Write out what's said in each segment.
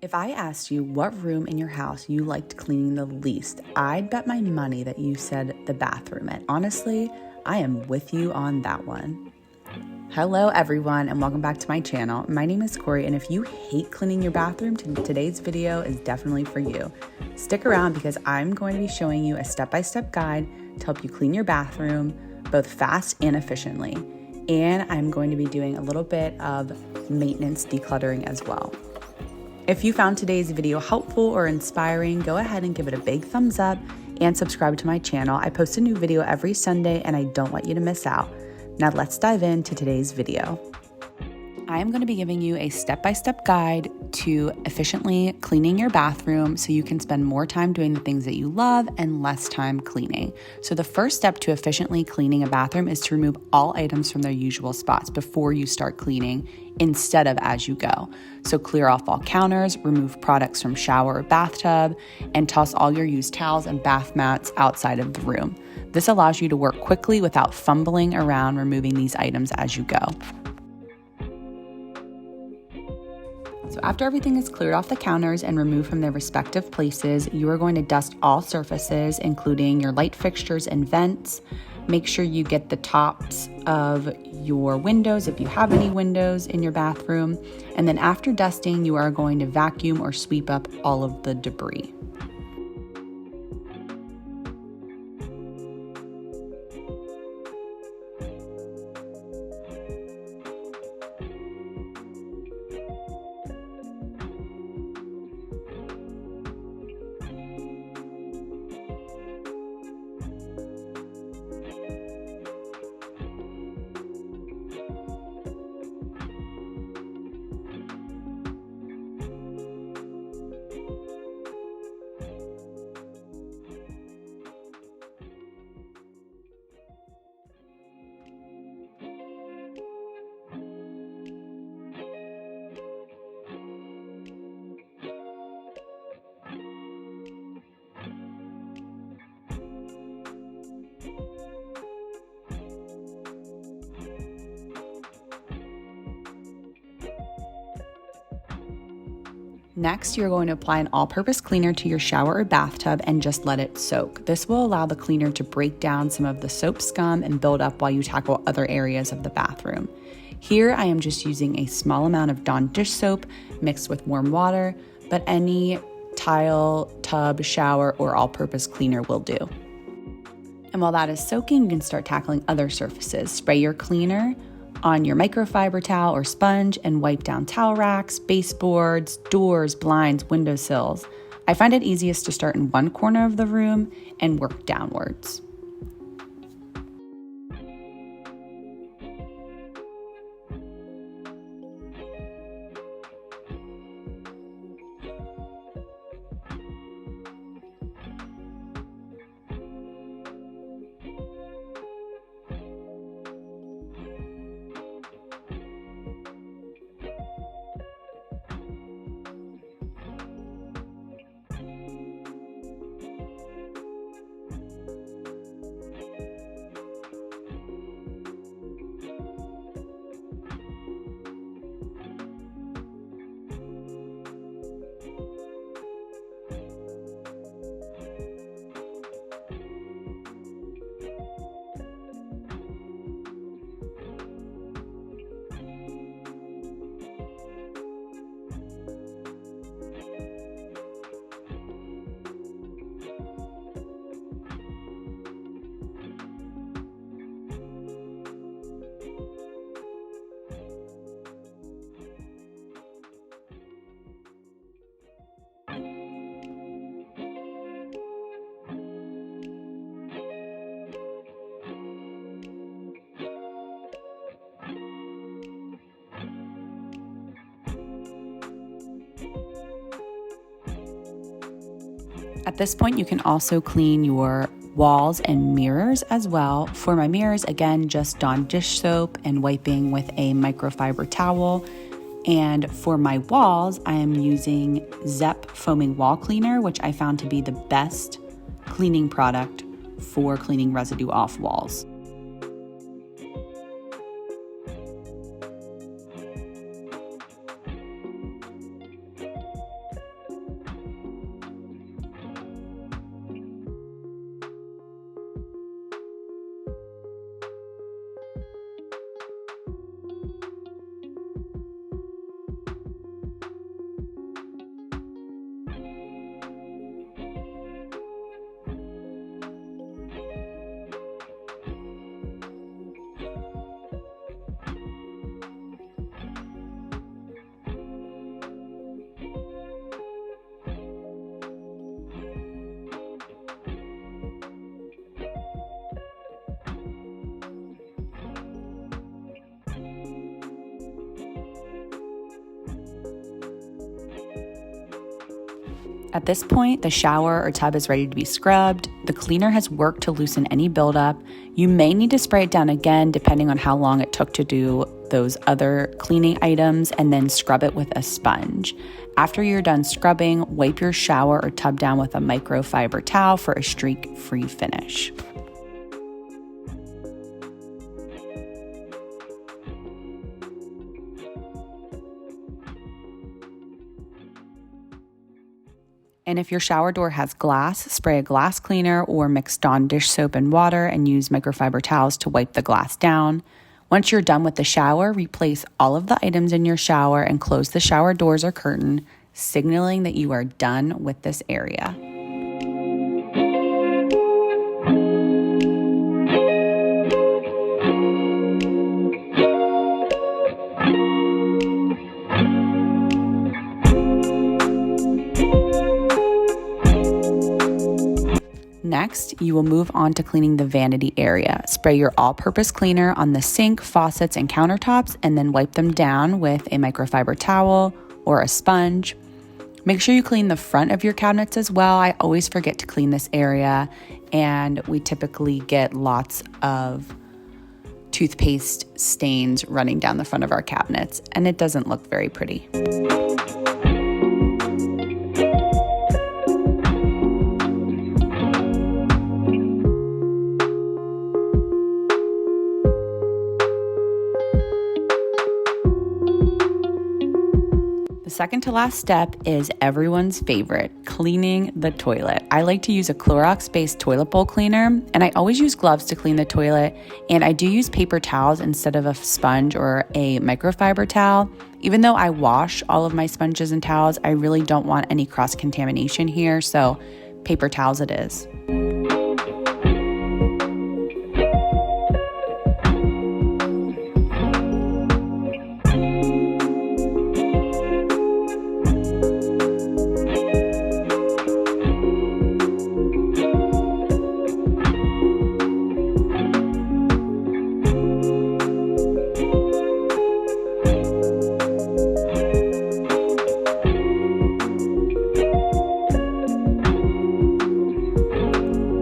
If I asked you what room in your house you liked cleaning the least, I'd bet my money that you said the bathroom. And honestly, I am with you on that one. Hello everyone and welcome back to my channel. My name is Corey, and if you hate cleaning your bathroom, today's video is definitely for you. Stick around because I'm going to be showing you a step-by-step guide to help you clean your bathroom both fast and efficiently. And I'm going to be doing a little bit of maintenance decluttering as well. If you found today's video helpful or inspiring, go ahead and give it a big thumbs up and subscribe to my channel. I post a new video every Sunday and I don't want you to miss out. Now let's dive into today's video. I am going to be giving you a step-by-step guide to efficiently cleaning your bathroom so you can spend more time doing the things that you love and less time cleaning. So the first step to efficiently cleaning a bathroom is to remove all items from their usual spots before you start cleaning instead of as you go. So clear off all counters, remove products from shower or bathtub, and toss all your used towels and bath mats outside of the room. This allows you to work quickly without fumbling around removing these items as you go. So after everything is cleared off the counters and removed from their respective places, you are going to dust all surfaces, including your light fixtures and vents. Make sure you get the tops of your windows if you have any windows in your bathroom. And then after dusting, you are going to vacuum or sweep up all of the debris. Next, you're going to apply an all-purpose cleaner to your shower or bathtub and just let it soak. This will allow the cleaner to break down some of the soap scum and build up while you tackle other areas of the bathroom. Here, I am just using a small amount of Dawn dish soap mixed with warm water, but any tile, tub, shower, or all-purpose cleaner will do. And while that is soaking, you can start tackling other surfaces. Spray your cleaner on your microfiber towel or sponge and wipe down towel racks, baseboards, doors, blinds, windowsills. I find it easiest to start in one corner of the room and work downwards. At this point, you can also clean your walls and mirrors as well. For my mirrors, again, just Dawn dish soap and wiping with a microfiber towel. And for my walls, I am using Zepp foaming wall cleaner, which I found to be the best cleaning product for cleaning residue off walls. At this point, the shower or tub is ready to be scrubbed. The cleaner has worked to loosen any buildup. You may need to spray it down again depending on how long it took to do those other cleaning items, and then scrub it with a sponge. After you're done scrubbing, wipe your shower or tub down with a microfiber towel for a streak-free finish. And if your shower door has glass, spray a glass cleaner or mix Dawn dish soap and water and use microfiber towels to wipe the glass down. Once you're done with the shower, replace all of the items in your shower and close the shower doors or curtain, signaling that you are done with this area. Next, you will move on to cleaning the vanity area. Spray your all-purpose cleaner on the sink, faucets, and countertops, and then wipe them down with a microfiber towel or a sponge. Make sure you clean the front of your cabinets as well. I always forget to clean this area, and we typically get lots of toothpaste stains running down the front of our cabinets, and it doesn't look very pretty. Second to last step is everyone's favorite, cleaning the toilet. I like to use a Clorox-based toilet bowl cleaner, and I always use gloves to clean the toilet, and I do use paper towels instead of a sponge or a microfiber towel. Even though I wash all of my sponges and towels, I really don't want any cross-contamination here, so paper towels it is.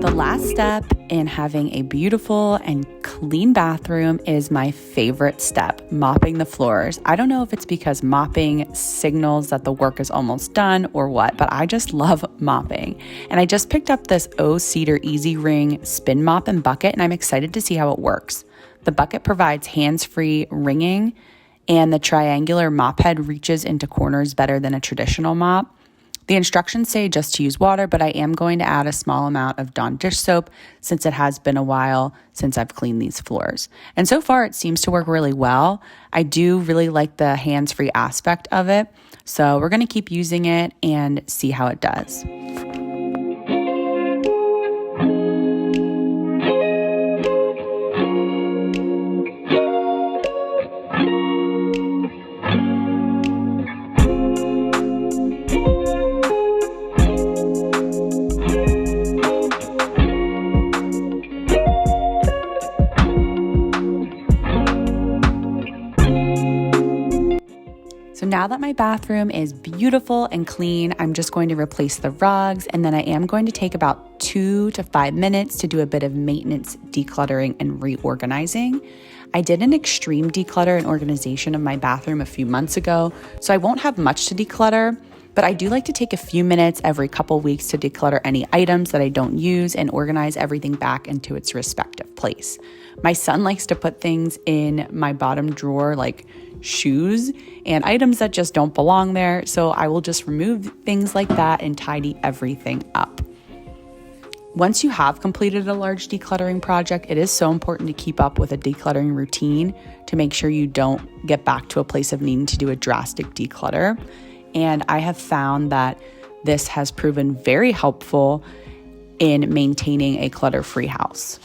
The last step in having a beautiful and clean bathroom is my favorite step, mopping the floors. I don't know if it's because mopping signals that the work is almost done or what, but I just love mopping. And I just picked up this Cedar Easy Ring spin mop and bucket, and I'm excited to see how it works. The bucket provides hands-free wringing, and the triangular mop head reaches into corners better than a traditional mop. The instructions say just to use water, but I am going to add a small amount of Dawn dish soap since it has been a while since I've cleaned these floors. And so far it seems to work really well. I do really like the hands-free aspect of it. So we're going to keep using it and see how it does. So now that my bathroom is beautiful and clean, I'm just going to replace the rugs, and then I am going to take about 2 to 5 minutes to do a bit of maintenance, decluttering, and reorganizing. I did an extreme declutter and organization of my bathroom a few months ago, so I won't have much to declutter, but I do like to take a few minutes every couple weeks to declutter any items that I don't use and organize everything back into its respective place. My son likes to put things in my bottom drawer, like shoes and items that just don't belong there, so I will just remove things like that and tidy everything up. Once you have completed a large decluttering project, it is so important to keep up with a decluttering routine to make sure you don't get back to a place of needing to do a drastic declutter. And I have found that this has proven very helpful in maintaining a clutter-free house.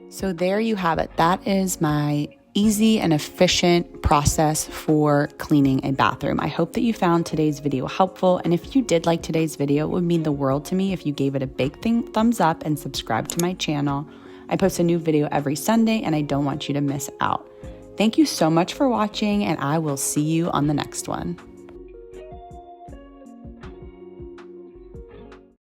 So there you have it. That is my easy and efficient process for cleaning a bathroom. I hope that you found today's video helpful, and if you did like today's video, it would mean the world to me if you gave it a big thumbs up and subscribe to my channel. I post a new video every Sunday, and I don't want you to miss out. Thank you so much for watching, and I will see you on the next one.